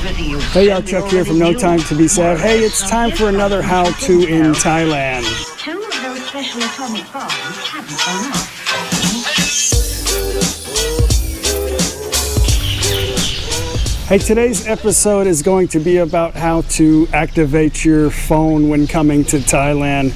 Hey y'all, Chuck here from No Time to Be Sad. Hey, it's time for another how-to in Thailand. Two of those special atomic bombs haven't gone off. Hey, today's episode is going to be about how to activate your phone when coming to Thailand,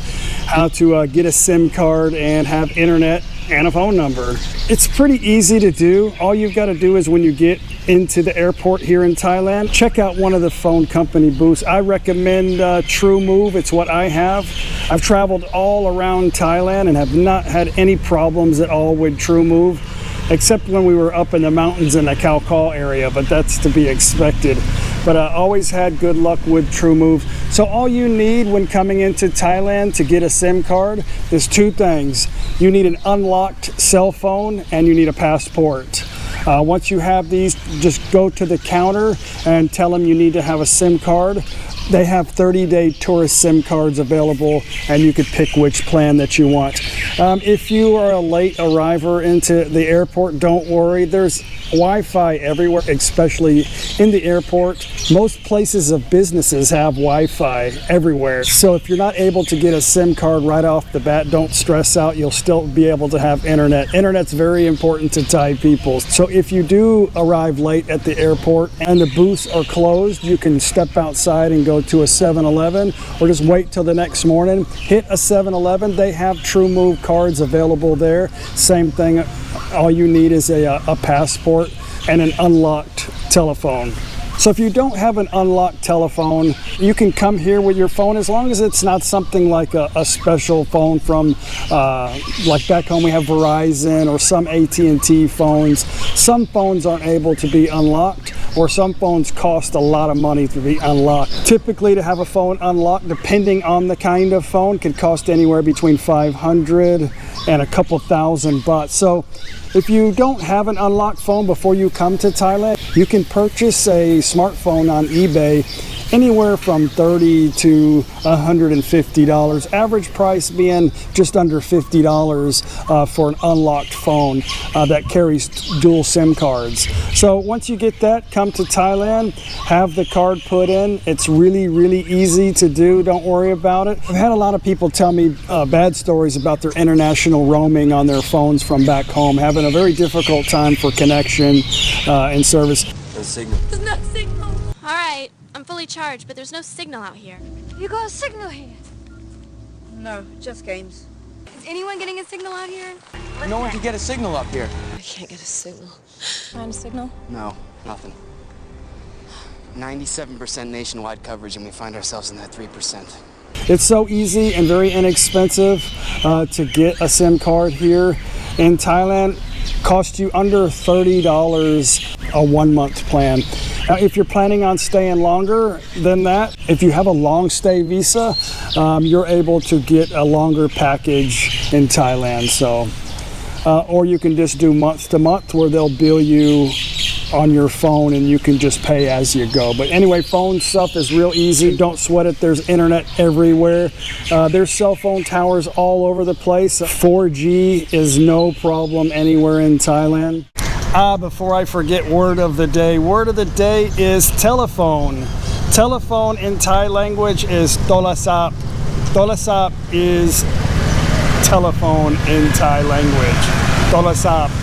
how to get a SIM card and have internet and a phone number. It's pretty easy to do. All you've got to do is when you get into the airport here in Thailand, check out one of the phone company booths. I recommend TrueMove. It's what I have. I've traveled all around Thailand and have not had any problems at all with TrueMove, except when we were up in the mountains in the Khao Kho area, but that's to be expected. But I always had good luck with TrueMove. So all you need when coming into Thailand to get a SIM card is two things. You need an unlocked cell phone and you need a passport. Once you have these, just go to the counter and tell them you need to have a SIM card. They have 30-day tourist SIM cards available, and you could pick which plan that you want. If you are a late arriver into the airport, don't worry. There's Wi-Fi everywhere, especially in the airport. Most places of businesses have Wi-Fi everywhere. So if you're not able to get a SIM card right off the bat, don't stress out. You'll still be able to have internet. Internet's very important to Thai people. So if you do arrive late at the airport and the booths are closed, you can step outside and go to a 7-Eleven or just wait till the next morning. Hit a 7-Eleven. They have TrueMove cards available there. Same thing. All you need is a passport and an unlocked telephone. So if you don't have an unlocked telephone, you can come here with your phone as long as it's not something like a special phone from, like back home we have Verizon or some AT&T phones. Some phones aren't able to be unlocked, or some phones cost a lot of money to be unlocked. Typically to have a phone unlocked, depending on the kind of phone, could cost anywhere between 500 and a couple thousand baht. So if you don't have an unlocked phone before you come to Thailand, you can purchase a smartphone on eBay anywhere from $30 to $150. Average price being just under $50 for an unlocked phone that carries dual SIM cards. So once you get that, come to Thailand, have the card put in. It's really, really easy to do. Don't worry about it. I've had a lot of people tell me bad stories about their international roaming on their phones from back home, having a very difficult time for connection and service. No signal. There's no signal. All right, I'm fully charged, but there's no signal out here. You got a signal here? No, just games. Is anyone getting a signal out here? No one can get a signal up here. I can't get a signal. Find a signal? No, nothing. 97% nationwide coverage, and we find ourselves in that 3%. It's so easy and very inexpensive to get a SIM card here in Thailand. Cost you under $30 a 1-month plan. Now, if you're planning on staying longer than that, if you have a long stay visa, you're able to get a longer package in Thailand. So, or you can just do month to month where they'll bill you on your phone and you can just pay as you go. But anyway, phone stuff is real easy. Don't sweat it. There's internet everywhere. There's cell phone towers all over the place. 4G is no problem anywhere in Thailand. Before I forget, word of the day. Word of the day is telephone. Telephone in Thai language is tolasap. Tolasap is telephone in Thai language. Tolasap.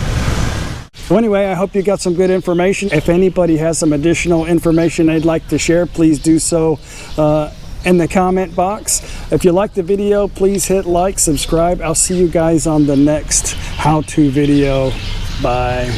So anyway, I hope you got some good information. If anybody has some additional information they'd like to share, please do so in the comment box. If you like the video, please hit like, subscribe. I'll see you guys on the next how-to video. Bye.